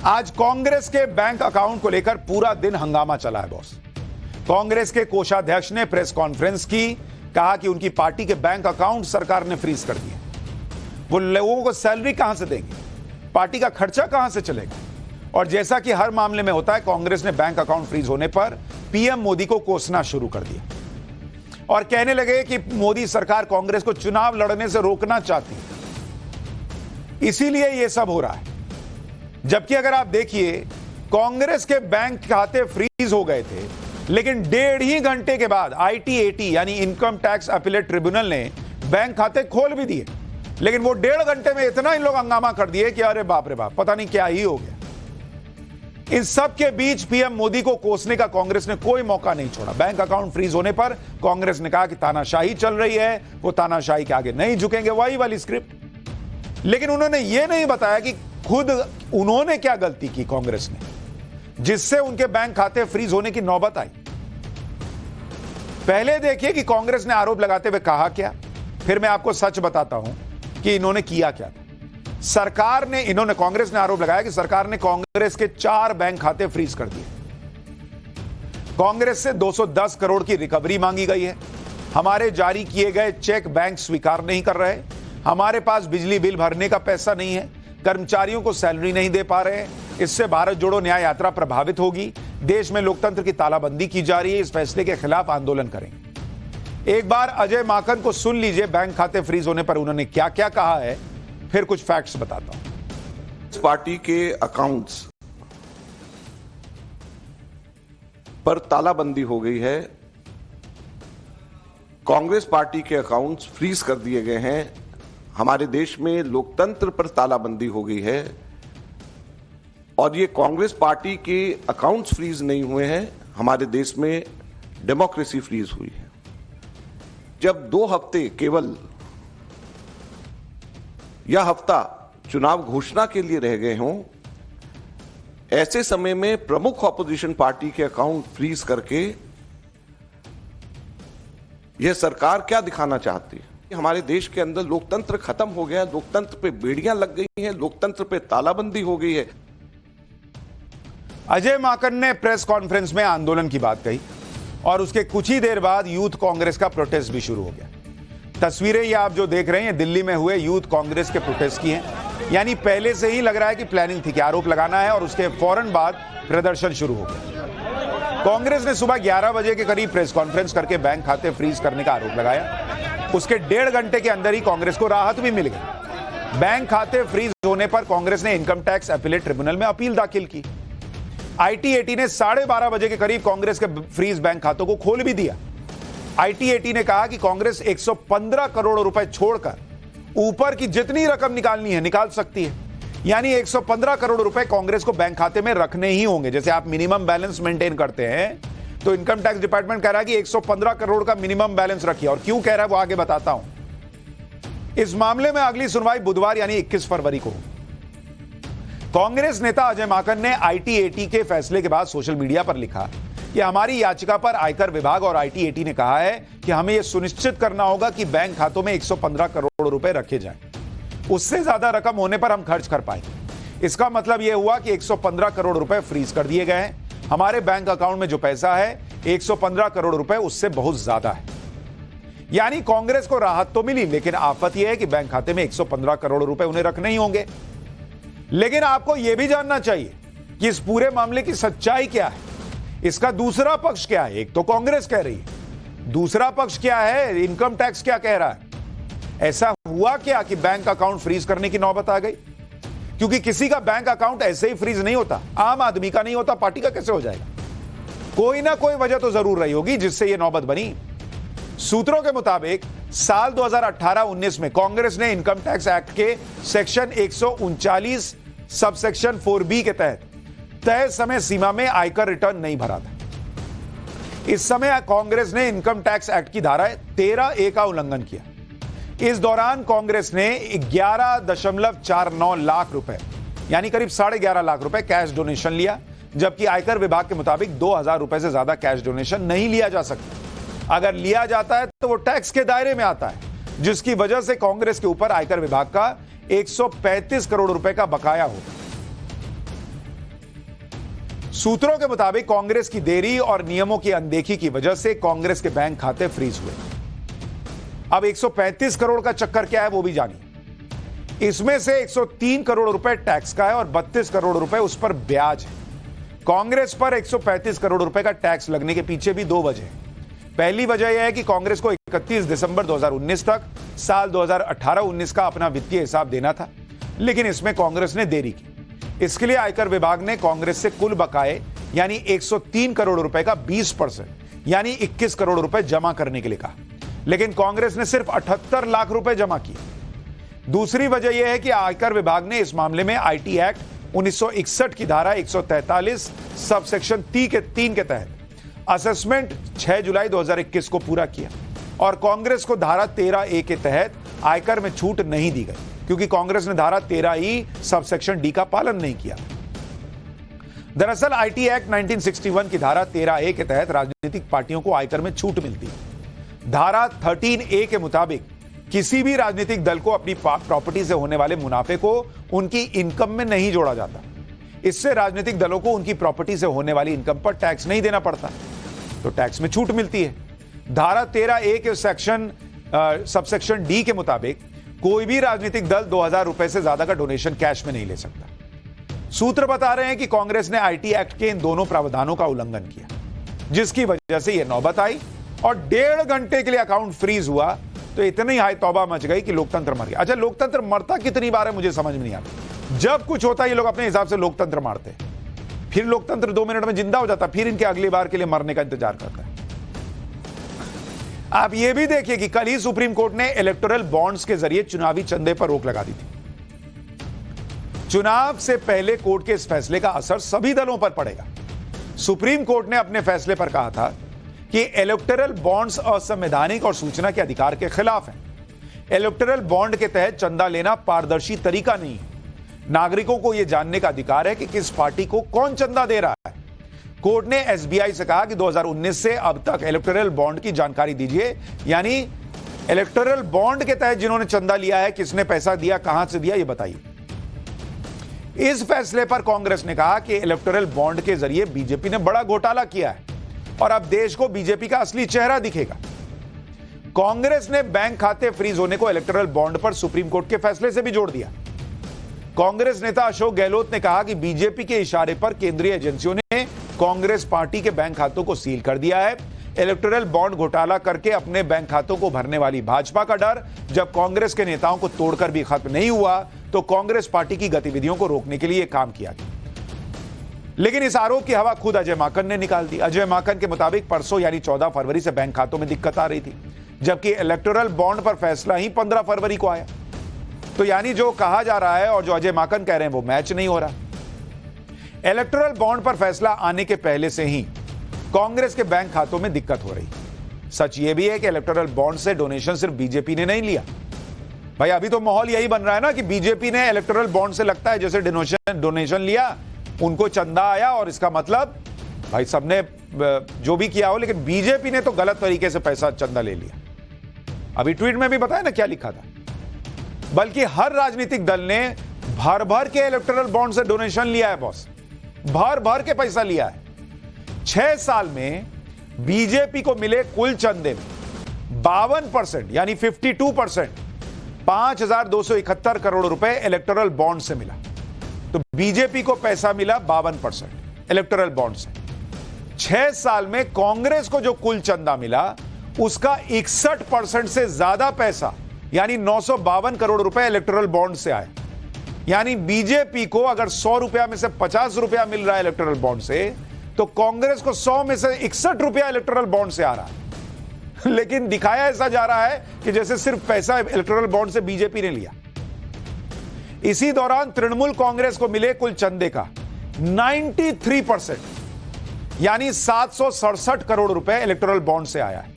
आज कांग्रेस के bank account को लेकर पूरा दिन हंगामा चला है बॉस। कांग्रेस के कोषाध्यक्ष ने प्रेस कॉन्फ्रेंस की, कहा कि उनकी पार्टी के बैंक अकाउंट सरकार ने फ्रीज कर दिए। वो लोगों को सैलरी कहां से देंगे, पार्टी का खर्चा कहां से चलेगा। और जैसा कि हर मामले में होता है, कांग्रेस ने बैंक अकाउंट फ्रीज होने पर पीएम मोदी को कोसना शुरू कर दिया और कहने लगे कि मोदी सरकार कांग्रेस को चुनाव लड़ने से रोकना चाहती है, इसीलिए यह सब हो रहा है। जबकि अगर आप देखिए, कांग्रेस के बैंक खाते फ्रीज हो गए थे, लेकिन 1.5 घंटे के बाद ITAT यानी इनकम टैक्स अपीलेट ट्रिब्यूनल ने बैंक खाते खोल भी दिए। लेकिन वो 1.5 घंटे में इतना इन लोग हंगामा कर दिए कि अरे बाप रे बाप, पता नहीं क्या ही हो गया। इन सब के बीच पीएम मोदी को कोसने का कांग्रेस ने कोई मौका नहीं छोड़ा। बैंक अकाउंट फ्रीज होने पर कांग्रेस ने कहा कि तानाशाही चल रही है, वो तानाशाही के आगे नहीं झुकेंगे, वही वाली स्क्रिप्ट। लेकिन उन्होंने ये नहीं बताया कि खुद उन्होंने क्या गलती की कांग्रेस ने, जिससे उनके बैंक खाते फ्रीज होने की नौबत आई। पहले देखिए कि कांग्रेस ने आरोप लगाते हुए कहा क्या, फिर मैं आपको सच बताता हूं कि इन्होंने किया क्या था। कांग्रेस ने आरोप लगाया कि सरकार ने कांग्रेस के 4 बैंक खाते फ्रीज कर दिए। कांग्रेस से 210 करोड़ की रिकवरी मांगी गई है। हमारे जारी किए गए चेक बैंक स्वीकार नहीं कर रहे, हमारे पास बिजली बिल भरने का पैसा नहीं है, कर्मचारियों को सैलरी नहीं दे पा रहे, इससे भारत जोड़ो न्याय यात्रा प्रभावित होगी, देश में लोकतंत्र की तालाबंदी की जा रही है, इस फैसले के खिलाफ आंदोलन करेंगे। एक बार अजय माकन को सुन लीजिए, बैंक खाते फ्रीज होने पर उन्होंने क्या क्या कहा है, फिर कुछ फैक्ट्स बताता हूं। इस पार्टी के अकाउंट्स पर तालाबंदी हो गई है, कांग्रेस पार्टी के अकाउंट्स फ्रीज कर दिए गए हैं, हमारे देश में लोकतंत्र पर तालाबंदी हो गई है। और ये कांग्रेस पार्टी के अकाउंट्स फ्रीज नहीं हुए हैं, हमारे देश में डेमोक्रेसी फ्रीज हुई है। जब 2 हफ्ते केवल यह हफ्ता चुनाव घोषणा के लिए रह गए हों, ऐसे समय में प्रमुख ऑपोजिशन पार्टी के अकाउंट फ्रीज करके यह सरकार क्या दिखाना चाहती है? हमारे देश के अंदर लोकतंत्र खत्म हो गया, लोकतंत्र पे बेड़ियां लग गई हैं, लोकतंत्र पे तालाबंदी हो गई है। अजय माकन ने प्रेस कॉन्फ्रेंस में आंदोलन की बात कही और उसके कुछ ही देर बाद यूथ कांग्रेस का प्रोटेस्ट भी शुरू हो गया। तस्वीरें ये आप जो देख रहे हैं, दिल्ली में हुए यूथ कांग्रेस के प्रोटेस्ट की हैं। यानी पहले से ही लग रहा है कि प्लानिंग थी कि आरोप लगाना है और उसके फौरन बाद प्रदर्शन शुरू हो गया। कांग्रेस ने सुबह 11 बजे के करीब प्रेस कॉन्फ्रेंस करके बैंक खाते फ्रीज करने का आरोप लगाया। उसके 1.5 घंटे के अंदर ही कांग्रेस को राहत भी मिल गई। बैंक खाते फ्रीज होने पर कांग्रेस ने इनकम टैक्स अपीलेट ट्रिब्यूनल में अपील दाखिल की। ITAT ने 12:30 बजे के करीब कांग्रेस के फ्रीज बैंक खातों को खोल भी दिया। ITAT ने कहा कि कांग्रेस 115 करोड़ रुपए छोड़कर ऊपर की जितनी रकम निकालनी है निकाल सकती है। यानी 115 करोड़ रुपए कांग्रेस को बैंक खाते में रखने ही होंगे। जैसे आप मिनिमम बैलेंस मेंटेन करते हैं, तो इनकम टैक्स डिपार्टमेंट कह रहा है कि 115 करोड़ का मिनिमम बैलेंस रखिए। और क्यों कह रहा है वो आगे बताता हूं। इस मामले में अगली सुनवाई बुधवार यानी 21 फरवरी को। कांग्रेस नेता अजय माकन ने ITAT के फैसले के बाद सोशल मीडिया पर लिखा कि हमारी याचिका पर आयकर विभाग और ITAT ने कहा है कि हमें यह सुनिश्चित करना होगा कि बैंक खातों में 115 करोड़ रुपए रखे जाएं। उससे ज्यादा रकम होने पर हम खर्च कर पाएंगे। इसका मतलब यह हुआ कि 115 करोड़ रुपए फ्रीज कर दिए गए हैं। हमारे बैंक अकाउंट में जो पैसा है 115 करोड़ रुपए उससे बहुत ज्यादा है। यानी कांग्रेस को राहत तो मिली, लेकिन आफत यह है कि बैंक खाते में 115 करोड़ रुपए उन्हें रखने ही होंगे। लेकिन आपको यह भी जानना चाहिए कि इस पूरे मामले की सच्चाई क्या है, इसका दूसरा पक्ष क्या है। एक तो कांग्रेस कह रही है, दूसरा पक्ष क्या है, इनकम टैक्स क्या कह रहा है। ऐसा हुआ क्या कि बैंक अकाउंट फ्रीज करने की नौबत आ गई? क्योंकि किसी का बैंक अकाउंट ऐसे ही फ्रीज नहीं होता, आम आदमी का नहीं होता, पार्टी का कैसे हो जाएगा? कोई ना कोई वजह तो जरूर रही होगी जिससे यह नौबत बनी। सूत्रों के मुताबिक साल 2018-19 में कांग्रेस ने इनकम टैक्स एक्ट के सेक्शन 139 सबसेक्शन 4B के तहत तय समय सीमा में आयकर रिटर्न नहीं भरा था। इस समय कांग्रेस ने इनकम टैक्स एक्ट की धारा 13A का उल्लंघन किया। इस दौरान कांग्रेस ने 11.49 लाख रुपए यानी करीब 11.5 लाख रुपए कैश डोनेशन लिया, जबकि आयकर विभाग के मुताबिक 2,000 रुपए से ज्यादा कैश डोनेशन नहीं लिया जा सकता। अगर लिया जाता है तो वो टैक्स के दायरे में आता है, जिसकी वजह से कांग्रेस के ऊपर आयकर विभाग का 135 करोड़ रुपए का बकाया होगा। सूत्रों के मुताबिक कांग्रेस की देरी और नियमों की अनदेखी की वजह से कांग्रेस के बैंक खाते फ्रीज हुए। अब 135 करोड़ का चक्कर क्या है वो भी जानिए। इसमें से 103 करोड़ रुपए टैक्स का है और 32 करोड़ रुपए उस पर ब्याज है। कांग्रेस पर 135 करोड़ रुपए का टैक्स लगने के पीछे भी दो वजह हैं। पहली वजह यह है कि कांग्रेस को 31 दिसंबर 2019 तक साल 2018-19 का अपना वित्तीय हिसाब देना था, लेकिन इसमें कांग्रेस ने देरी की। इसके लिए आयकर विभाग ने कांग्रेस से कुल बकाये यानी 103 करोड़ रुपए का 20% यानी 21 करोड़ रुपए जमा करने के लिए कहा, लेकिन कांग्रेस ने सिर्फ 78 लाख रुपए जमा किए। दूसरी वजह यह है कि आयकर विभाग ने इस मामले में आईटी एक्ट 1961 की धारा 143 सबसेक्शन 3 के तहत असेसमेंट 6 जुलाई 2021 को पूरा किया और कांग्रेस को धारा 13A के तहत आयकर में छूट नहीं दी गई, क्योंकि कांग्रेस ने धारा 13E सबसेक्शन डी का पालन नहीं किया। दरअसल आईटी एक्ट 1961 की धारा 13A के तहत राजनीतिक पार्टियों को आयकर में छूट मिलती है। धारा 13A के मुताबिक किसी भी राजनीतिक दल को अपनी प्रॉपर्टी से होने वाले मुनाफे को उनकी इनकम में नहीं जोड़ा जाता। इससे राजनीतिक दलों को उनकी प्रॉपर्टी से होने वाली इनकम पर टैक्स नहीं देना पड़ता, तो टैक्स में छूट मिलती है। धारा 13A के सबसेक्शन डी के मुताबिक कोई भी राजनीतिक दल 2000 रुपए से ज्यादा का डोनेशन कैश में नहीं ले सकता। सूत्र बता रहे हैं कि कांग्रेस ने आईटी एक्ट के इन दोनों प्रावधानों का उल्लंघन किया, जिसकी वजह से यह नौबत आई और 1.5 घंटे के लिए अकाउंट फ्रीज हुआ। तो इतनी हाय तौबा मच गई कि लोकतंत्र मर गया। अच्छा, लोकतंत्र मरता कितनी बार है मुझे समझ में नहीं आता। जब कुछ होता है ये लोग अपने हिसाब से लोकतंत्र मारते हैं, फिर लोकतंत्र 2 मिनट में जिंदा हो जाता, फिर इनके अगली बार के लिए मरने का इंतजार करता है। आप ये भी देखिए कि कल ही सुप्रीम कोर्ट ने इलेक्टोरल बॉन्ड्स के जरिए चुनावी चंदे पर रोक लगा दी थी। चुनाव से पहले कोर्ट के इस फैसले का असर सभी दलों पर पड़ेगा। सुप्रीम कोर्ट ने अपने फैसले पर कहा था कि इलेक्टोरल बॉन्ड्स असंवैधानिक और सूचना के अधिकार के खिलाफ हैं। इलेक्टोरल बॉन्ड के तहत चंदा लेना पारदर्शी तरीका नहीं है। नागरिकों को यह जानने का अधिकार है कि किस पार्टी को कौन चंदा दे रहा है। कोर्ट ने एसबीआई से कहा कि 2019 से अब तक इलेक्टोरल बॉन्ड की जानकारी दीजिए, यानी इलेक्टोरल बॉन्ड के तहत जिन्होंने चंदा लिया है, किसने पैसा दिया, कहां से दिया, यह बताइए। इस फैसले पर कांग्रेस ने कहा कि इलेक्टोरल बॉन्ड के जरिए बीजेपी ने बड़ा घोटाला किया है और अब देश को बीजेपी का असली चेहरा दिखेगा। कांग्रेस ने बैंक खाते फ्रीज होने को इलेक्टोरल बॉन्ड पर सुप्रीम कोर्ट के फैसले से भी जोड़ दिया। कांग्रेस नेता अशोक गहलोत ने कहा कि बीजेपी के इशारे पर केंद्रीय एजेंसियों ने कांग्रेस पार्टी के बैंक खातों को सील कर दिया है। इलेक्टोरल बॉन्ड घोटाला करके अपने बैंक खातों को भरने वाली भाजपा का डर जब कांग्रेस के नेताओं को तोड़कर भी खत्म नहीं हुआ, तो कांग्रेस पार्टी की गतिविधियों को रोकने के लिए काम किया गया। लेकिन इस आरोप की हवा खुद अजय माकन ने निकाल दी। अजय माकन के मुताबिक परसों यानी 14 फरवरी से बैंक खातों में दिक्कत आ रही थी, जबकि इलेक्टोरल बॉन्ड पर फैसला ही 15 फरवरी को आया। तो यानी जो कहा जा रहा है और जो अजय माकन कह रहे हैं वो मैच नहीं हो रहा। इलेक्टोरल बॉन्ड पर फैसला आने के पहले से ही कांग्रेस के बैंक खातों में दिक्कत हो रही। सच ये भी है कि इलेक्टोरल बॉन्ड से डोनेशन सिर्फ बीजेपी ने नहीं लिया। भाई अभी तो माहौल यही बन रहा है ना कि बीजेपी ने इलेक्टोरल बॉन्ड से लगता है जैसे डोनेशन लिया, उनको चंदा आया और इसका मतलब भाई सबने जो भी किया हो, लेकिन बीजेपी ने तो गलत तरीके से पैसा चंदा ले लिया। अभी ट्वीट में भी बताया ना क्या लिखा था। बल्कि हर राजनीतिक दल ने भर भर के इलेक्टोरल बॉन्ड से डोनेशन लिया है बॉस, भर भर के पैसा लिया है। 6 साल में बीजेपी को मिले कुल चंदे में 52% यानी 52% 5,271 करोड़ रुपए इलेक्टोरल बॉन्ड से मिला। तो बीजेपी को पैसा मिला 52% इलेक्टोरल बॉन्ड से। 6 साल में कांग्रेस को जो कुल चंदा मिला उसका 61% से ज्यादा पैसा यानी 952 करोड़ रुपए इलेक्टोरल बॉन्ड से आए। यानी बीजेपी को अगर 100 रुपया में से 50 रुपया मिल रहा है इलेक्टोरल बॉन्ड से, तो कांग्रेस को 100 में से 61 रुपया इलेक्टोरल बॉन्ड से आ रहा है। लेकिन दिखाया ऐसा जा रहा है कि जैसे सिर्फ पैसा इलेक्टोरल बॉन्ड से बीजेपी ने लिया। इसी दौरान तृणमूल कांग्रेस को मिले कुल चंदे का 93% यानी 767 करोड़ रुपए इलेक्टोरल बॉन्ड से आया है।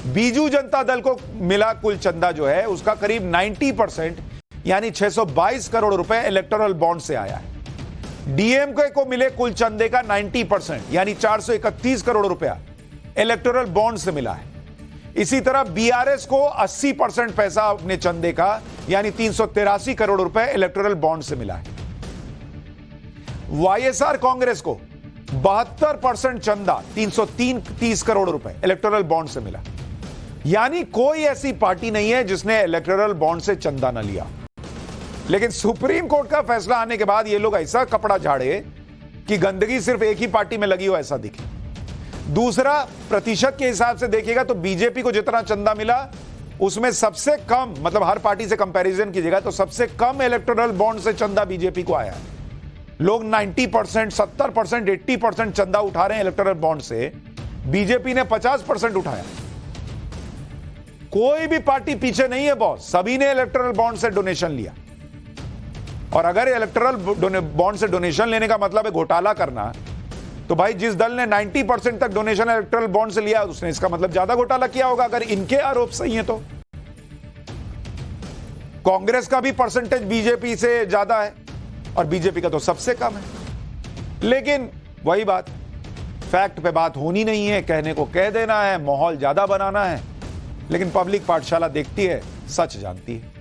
बीजू जनता दल को मिला कुल चंदा जो है उसका करीब 90% यानी 622 करोड़ रुपए इलेक्टोरल बॉन्ड से आया है। डीएमके को मिले कुल चंदे का 90% यानी 431 करोड़ रुपया इलेक्टोरल बॉन्ड से मिला है। इसी तरह बीआरएस को 80% पैसा अपने चंदे का यानी 383 करोड़ रुपए इलेक्टोरल बॉन्ड से मिला है। वाईएसआर कांग्रेस को 72% चंदा 330 करोड़ रुपए इलेक्टोरल बॉन्ड से मिला। यानी कोई ऐसी पार्टी नहीं है जिसने इलेक्टोरल बॉन्ड से चंदा न लिया। लेकिन सुप्रीम कोर्ट का फैसला आने के बाद ये लोग ऐसा कपड़ा झाड़े कि गंदगी सिर्फ एक ही पार्टी में लगी हो ऐसा दिखे। दूसरा, प्रतिशत के हिसाब से देखिएगा तो बीजेपी को जितना चंदा मिला उसमें सबसे कम, मतलब हर पार्टी से कंपैरिजन कीजिएगा तो सबसे कम इलेक्टोरल बॉन्ड से चंदा बीजेपी को आया है। लोग 90%, 70%, 80% चंदा उठा रहे हैं इलेक्टोरल बॉन्ड से, बीजेपी ने 50% उठाया। कोई भी पार्टी पीछे नहीं है बॉस, सभी ने इलेक्टोरल बॉन्ड से डोनेशन लिया। और अगर इलेक्टोरल बॉन्ड से डोनेशन लेने का मतलब है घोटाला करना, तो भाई जिस दल ने 90% तक डोनेशन इलेक्टोरल बॉन्ड से लिया उसने इसका मतलब ज्यादा घोटाला किया होगा, अगर इनके आरोप सही है तो। कांग्रेस का भी परसेंटेज बीजेपी से ज्यादा है और बीजेपी का तो सबसे कम है। लेकिन वही बात, फैक्ट पे बात होनी नहीं है, कहने को कह देना है, माहौल ज्यादा बनाना है। लेकिन पब्लिक पाठशाला देखती है, सच जानती है।